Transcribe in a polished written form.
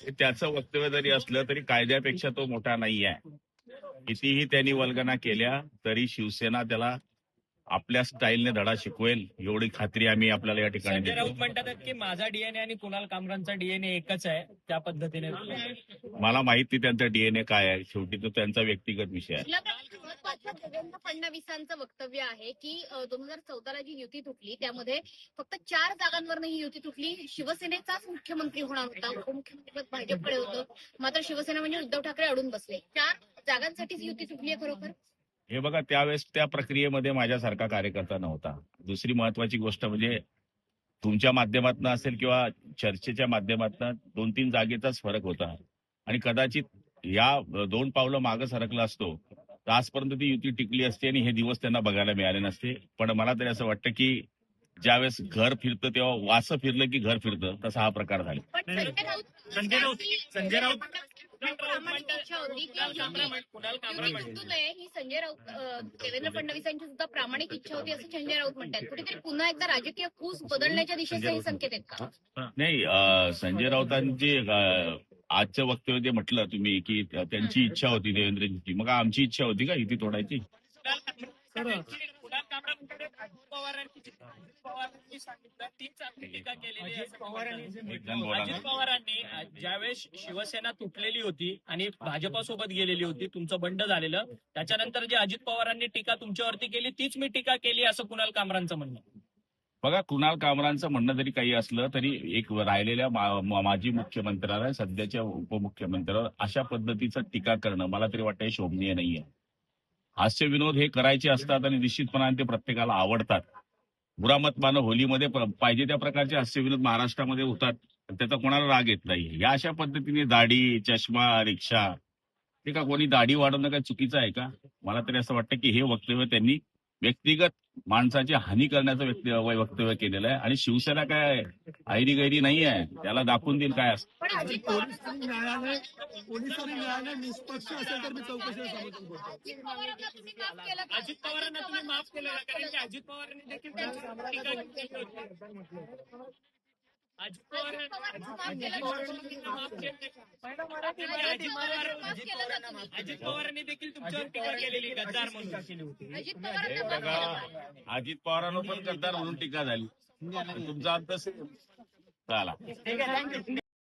त्याचं वक्तव्य जरी असलं तरी कायद्यापेक्षा तो मोठा नाही आहे. कितीही त्यांनी वल्गना केल्या तरी शिवसेना त्याला आपल्या स्टाईलने धडा शिकवेल एवढी खात्री आम्ही आपल्याला या ठिकाणी संजय राऊत देतो. म्हणतात की माझा डीएनए आणि कुणाल कामरांचा डीएनए एकच आहे, त्या पद्धतीने मला माहिती त्यांचा डीएनए काय आहे, शेवटी तो त्यांचा व्यक्तिगत विषय आहे. देवेंद्र फडणवीसांचं वक्तव्य आहे की 2014ला जी युती तुटली त्यामध्ये फक्त 4 जागांवर ही युती तुटली. शिवसेनेचाच मुख्यमंत्री होणार होता, उपमुख्यमंत्रीपद भाजपकडे होतं, मात्र शिवसेना म्हणजे उद्धव ठाकरे अडून बसले. 4 जागांसाठीच युती तुटली आहे खरोखर. हे बघा, त्यावेळेस त्या प्रक्रियेमध्ये माझ्यासारखा कार्यकर्ता नव्हता. दुसरी महत्वाची गोष्ट म्हणजे तुमच्या माध्यमातून असेल किंवा चर्चेच्या माध्यमातून 2-3 जागेचाच फरक होता आणि कदाचित या 2 पावलं मागे सरकला असतो तर आजपर्यंत ती युती टिकली असते आणि हे दिवस त्यांना बघायला मिळाले नसते. पण मला तरी असं वाटतं की ज्यावेळेस घर फिरतं तेव्हा वासं फिरलं की घर फिरतं, तसा हा प्रकार झाला. संजय राऊत इच्छा होती ही संजय राऊत देवेंद्र फडणवीसांची सुद्धा प्रामाणिक इच्छा होती असं संजय राऊत म्हणतात. कुठेतरी पुन्हा एकदा राजकीय कूस बदलण्याच्या दिशेचे हे संकेत आहेत का? नाही, संजय राऊतांची आजचं वक्तव्य जे म्हटलं तुम्ही की त्यांची इच्छा होती देवेंद्रजींची, मग आमची इच्छा होती का युती तोडायची? अजित पवारांनी ज्यावेळेस शिवसेना तुटलेली होती आणि भाजपासोबत गेलेली होती, तुमचं बंड झालेलं, त्याच्यानंतर जे अजित पवारांनी टीका तुमच्यावरती केली तीच मी टीका केली असं कुणाल कामरांचं म्हणणं. बघा, कुणाल कामरांचं म्हणणं जरी काही असलं तरी एक राहिलेल्या माजी मुख्यमंत्र्याला सध्याच्या उपमुख्यमंत्र्यावर अशा पद्धतीचं टीका करणं मला तरी वाटतं हे शोभनीय नाहीये. हास्य विनोद हे करायचे असतात आणि निश्चितपणाने ते प्रत्येकाला आवडतात. मुरामत मानं होलीमध्ये पाहिजे त्या प्रकारचे हास्य विनोद महाराष्ट्रामध्ये होतात, त्याचा कोणाला राग येत नाही. या अशा पद्धतीने दाढी, चष्मा, रिक्षा, ते का कोणी दाढी वाढवणं काय चुकीचं आहे का? मला तरी असं वाटतं की हे वक्तव्य त्यांनी व्यक्तिगत माणसाची हानी करण्याचं वक्तव्य केलेलं आहे आणि शिवसेना काय ऐरी गैरी नाही आहे, त्याला दाखवून देईल काय असतं. पोलिसांनी न्यायालय निष्पक्ष असेल तर मी चौकशीला समर्थन करतो. अजित पवारांना तुम्ही माफ केलं कारण की अजित पवारांनी देखील अजित पवारांनी देखील तुमच्यावर टीका केलेली गद्दार म्हणून केली होती. अजित पवारांवर पण गद्दार म्हणून टीका झाली. तुमचा अंत झाला.